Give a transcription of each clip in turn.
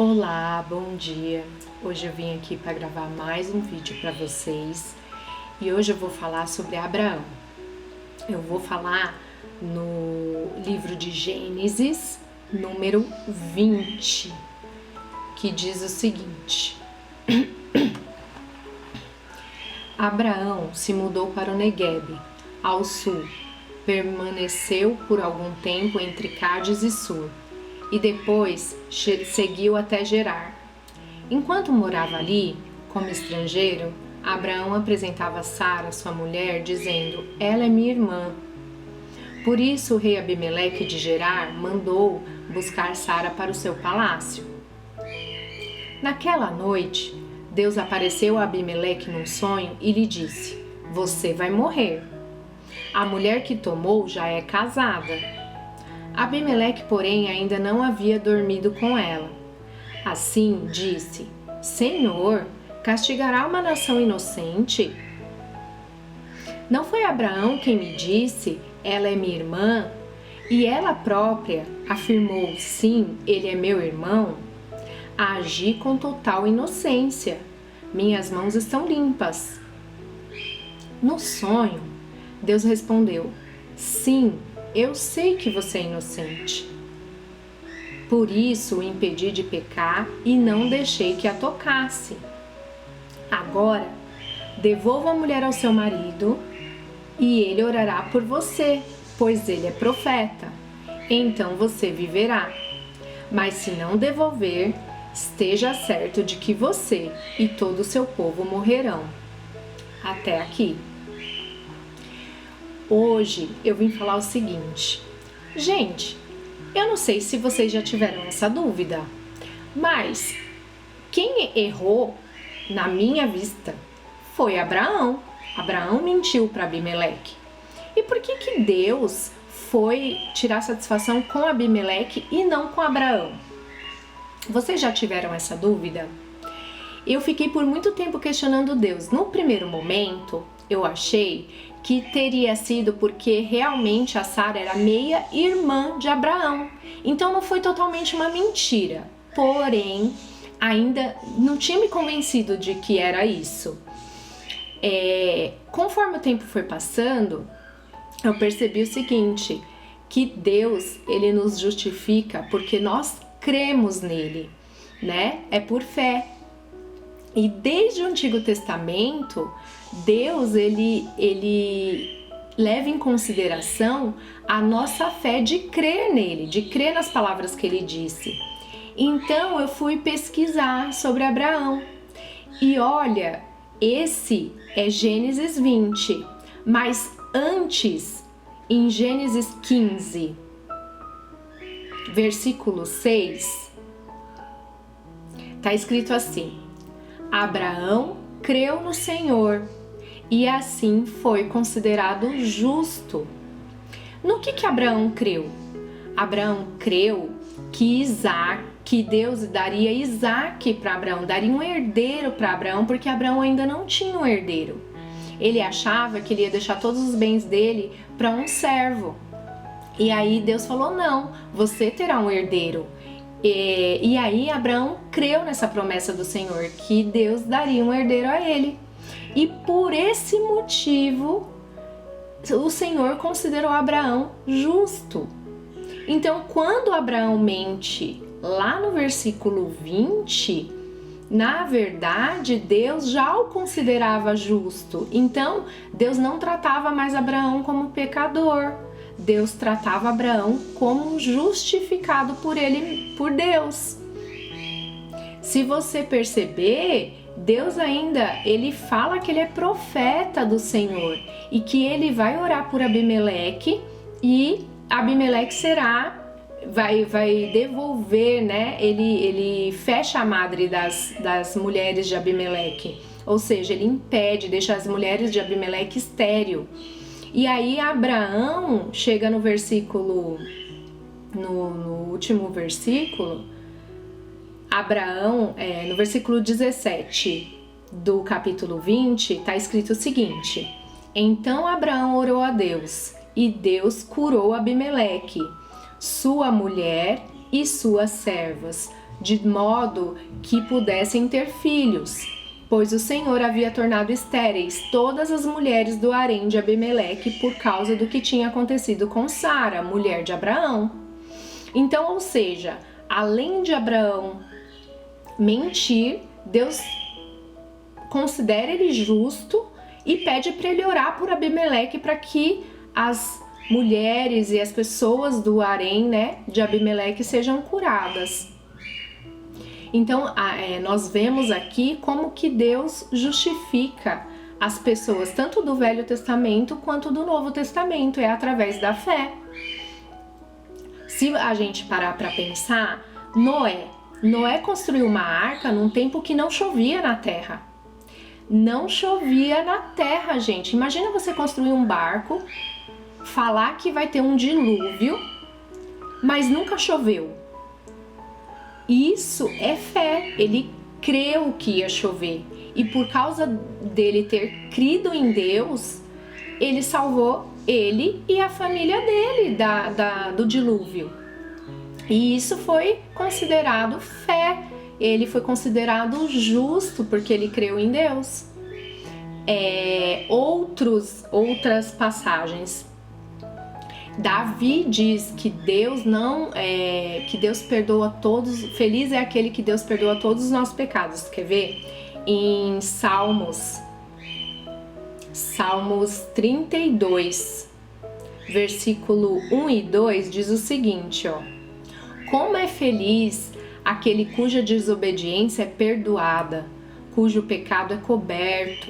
Olá, bom dia! Hoje eu vim aqui para gravar mais um vídeo para vocês e hoje eu vou falar sobre Abraão. Eu vou falar no livro de Gênesis, número 20, que diz o seguinte: Abraão se mudou para o Neguebe, ao sul, permaneceu por algum tempo entre Cádiz e Sur, e depois seguiu até Gerar. Enquanto morava ali, como estrangeiro, Abraão apresentava Sara, sua mulher, dizendo: ela é minha irmã. Por isso o rei Abimeleque de Gerar mandou buscar Sara para o seu palácio. Naquela noite, Deus apareceu a Abimeleque num sonho e lhe disse: você vai morrer. A mulher que tomou já é casada. Abimeleque, porém, ainda não havia dormido com ela. Assim disse: Senhor, castigará uma nação inocente? Não foi Abraão quem me disse: ela é minha irmã? E ela própria afirmou: sim, ele é meu irmão? Agi com total inocência. Minhas mãos estão limpas. No sonho, Deus respondeu: sim, eu sei que você é inocente. Por isso o impedi de pecar e não deixei que a tocasse. Agora, devolva a mulher ao seu marido e ele orará por você, pois ele é profeta. Então você viverá. Mas se não devolver, esteja certo de que você e todo o seu povo morrerão. Até aqui. Hoje eu vim falar o seguinte: gente, eu não sei se vocês já tiveram essa dúvida, mas quem errou, na minha vista, foi Abraão. Abraão mentiu para Abimeleque. E por que Deus foi tirar satisfação com Abimeleque e não com Abraão? Vocês já tiveram essa dúvida? Eu fiquei por muito tempo questionando Deus. No primeiro momento, eu achei que teria sido porque realmente a Sara era meia irmã de Abraão. Então não foi totalmente uma mentira. Porém, ainda não tinha me convencido de que era isso. Conforme o tempo foi passando, eu percebi o seguinte, que Deus, ele nos justifica porque nós cremos nele, né? É por fé. E desde o Antigo Testamento, Deus, ele leva em consideração a nossa fé de crer nele, de crer nas palavras que ele disse. Então eu fui pesquisar sobre Abraão. E olha, esse é Gênesis 20, mas antes, em Gênesis 15, versículo 6, está escrito assim: Abraão creu no Senhor e assim foi considerado justo. No que Abraão creu? Abraão creu que Deus daria Isaque para Abraão, daria um herdeiro para Abraão, porque Abraão ainda não tinha um herdeiro. Ele achava que ele ia deixar todos os bens dele para um servo. E aí Deus falou: não, você terá um herdeiro. E aí Abraão creu nessa promessa do Senhor, que Deus daria um herdeiro a ele. E por esse motivo, o Senhor considerou Abraão justo. Então, quando Abraão mente lá no versículo 20, na verdade, Deus já o considerava justo. Então, Deus não tratava mais Abraão como pecador. Deus tratava Abraão como justificado por Deus. Se você perceber, Deus ainda, ele fala que ele é profeta do Senhor e que ele vai orar por Abimeleque e Abimeleque vai devolver, né? Ele fecha a madre das mulheres de Abimeleque, ou seja, ele impede, deixa as mulheres de Abimeleque estéril. E aí Abraão chega no versículo, no último versículo, Abraão, no versículo 17 do capítulo 20, está escrito o seguinte: então Abraão orou a Deus, e Deus curou Abimeleque, sua mulher e suas servas, de modo que pudessem ter filhos, pois o Senhor havia tornado estéreis todas as mulheres do harém de Abimeleque por causa do que tinha acontecido com Sara, mulher de Abraão. Então, ou seja, além de Abraão mentir, Deus considera ele justo e pede para ele orar por Abimeleque para que as mulheres e as pessoas do harém, né, de Abimeleque sejam curadas. Então, nós vemos aqui como que Deus justifica as pessoas, tanto do Velho Testamento quanto do Novo Testamento, é através da fé. Se a gente parar para pensar, Noé construiu uma arca num tempo que não chovia na terra. Não chovia na terra, gente. Imagina você construir um barco, falar que vai ter um dilúvio, mas nunca choveu. Isso é fé. Ele creu que ia chover. E por causa dele ter crido em Deus, ele salvou ele e a família dele do dilúvio. E isso foi considerado fé. Ele foi considerado justo porque ele creu em Deus. Outras passagens. Davi diz que Deus que Deus perdoa todos. Feliz é aquele que Deus perdoa todos os nossos pecados. Quer ver? Em Salmos 32, versículo 1 e 2 diz o seguinte, ó: como é feliz aquele cuja desobediência é perdoada, cujo pecado é coberto.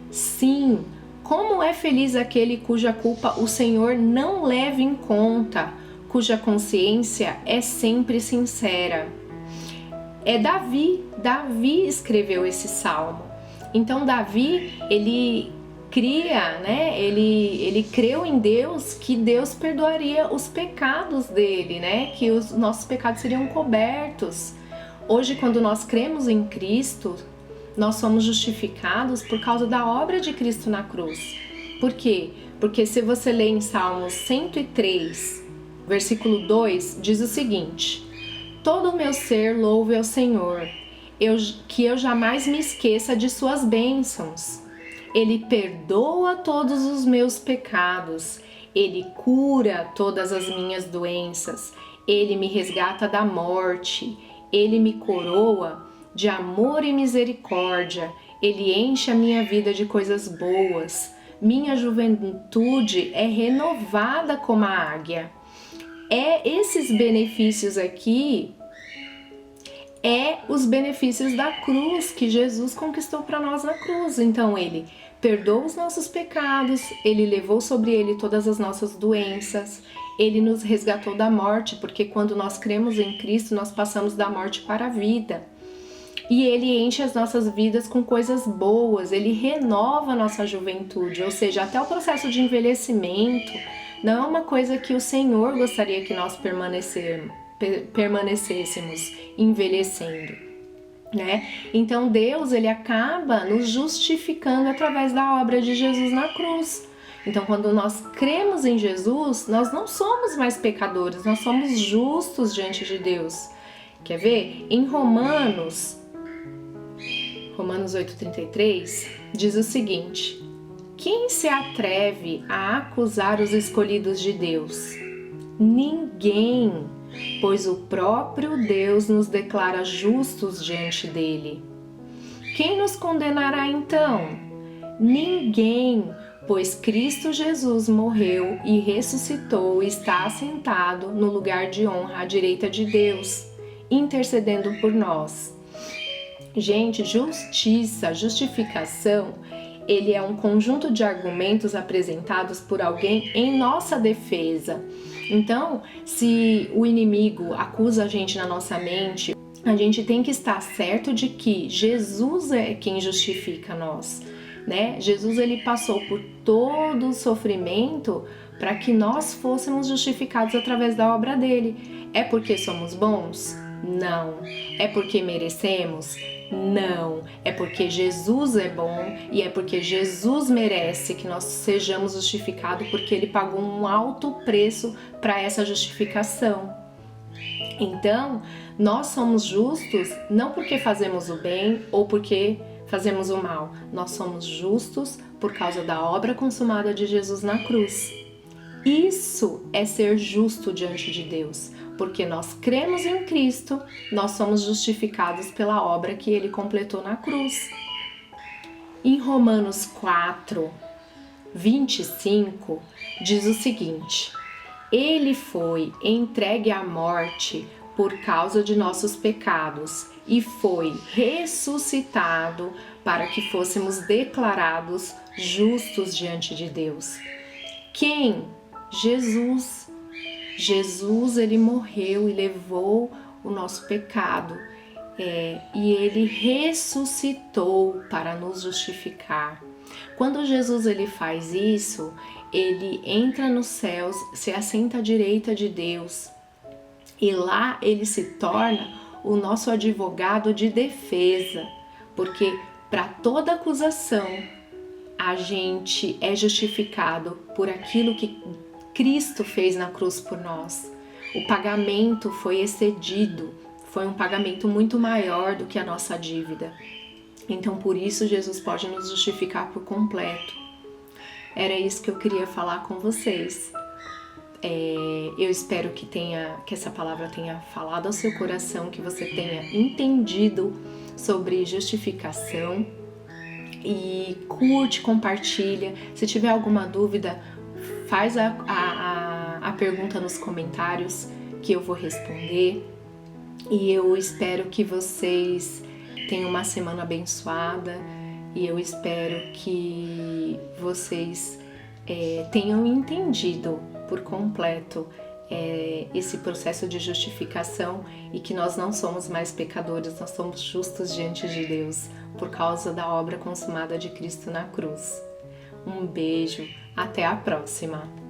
Sim, como é feliz aquele cuja culpa o Senhor não leva em conta, cuja consciência é sempre sincera. É Davi escreveu esse salmo. Então Davi, ele cria, né? Ele creu em Deus, que Deus perdoaria os pecados dele, né? Que os nossos pecados seriam cobertos. Hoje, quando nós cremos em Cristo, nós somos justificados por causa da obra de Cristo na cruz. Por quê? Porque se você ler em Salmos 103, versículo 2, diz o seguinte: todo o meu ser louve ao Senhor, que eu jamais me esqueça de suas bênçãos. Ele perdoa todos os meus pecados, Ele cura todas as minhas doenças, Ele me resgata da morte, Ele me coroa de amor e misericórdia, Ele enche a minha vida de coisas boas, minha juventude é renovada como a águia. Esses benefícios aqui, os benefícios da cruz que Jesus conquistou para nós na cruz. Então Ele perdoa os nossos pecados, Ele levou sobre Ele todas as nossas doenças, Ele nos resgatou da morte, porque quando nós cremos em Cristo, nós passamos da morte para a vida. E Ele enche as nossas vidas com coisas boas, Ele renova a nossa juventude, ou seja, até o processo de envelhecimento não é uma coisa que o Senhor gostaria que nós permanecêssemos envelhecendo, né? Então Deus, Ele acaba nos justificando através da obra de Jesus na cruz. Então quando nós cremos em Jesus, nós não somos mais pecadores, nós somos justos diante de Deus. Quer ver? Em Romanos 8,33 diz o seguinte: quem se atreve a acusar os escolhidos de Deus? Ninguém, pois o próprio Deus nos declara justos diante dele. Quem nos condenará então? Ninguém, pois Cristo Jesus morreu e ressuscitou e está assentado no lugar de honra à direita de Deus, intercedendo por nós. Gente, justificação, ele é um conjunto de argumentos apresentados por alguém em nossa defesa. Então, se o inimigo acusa a gente na nossa mente, a gente tem que estar certo de que Jesus é quem justifica nós, né? Jesus, ele passou por todo o sofrimento para que nós fôssemos justificados através da obra dele. É porque somos bons? Não. É porque merecemos? Não. É porque Jesus é bom e é porque Jesus merece que nós sejamos justificados, porque ele pagou um alto preço para essa justificação. Então, nós somos justos não porque fazemos o bem ou porque fazemos o mal. Nós somos justos por causa da obra consumada de Jesus na cruz. Isso é ser justo diante de Deus, porque nós cremos em Cristo, nós somos justificados pela obra que Ele completou na cruz. Em Romanos 4, 25, diz o seguinte: Ele foi entregue à morte por causa de nossos pecados e foi ressuscitado para que fôssemos declarados justos diante de Deus. Quem? Jesus. Jesus, ele morreu e levou o nosso pecado, e ele ressuscitou para nos justificar. Quando Jesus ele faz isso, ele entra nos céus, se assenta à direita de Deus, e lá ele se torna o nosso advogado de defesa, porque para toda acusação a gente é justificado por aquilo que Cristo fez na cruz por nós. O pagamento foi excedido, foi um pagamento muito maior do que a nossa dívida. Então, por isso, Jesus pode nos justificar por completo. Era isso que eu queria falar com vocês. Eu espero que essa palavra tenha falado ao seu coração, que você tenha entendido sobre justificação. E curte, compartilha. Se tiver alguma dúvida, faz a pergunta nos comentários que eu vou responder. E eu espero que vocês tenham uma semana abençoada. E eu espero que vocês tenham entendido por completo esse processo de justificação e que nós não somos mais pecadores, nós somos justos diante de Deus por causa da obra consumada de Cristo na cruz. Um beijo, até a próxima!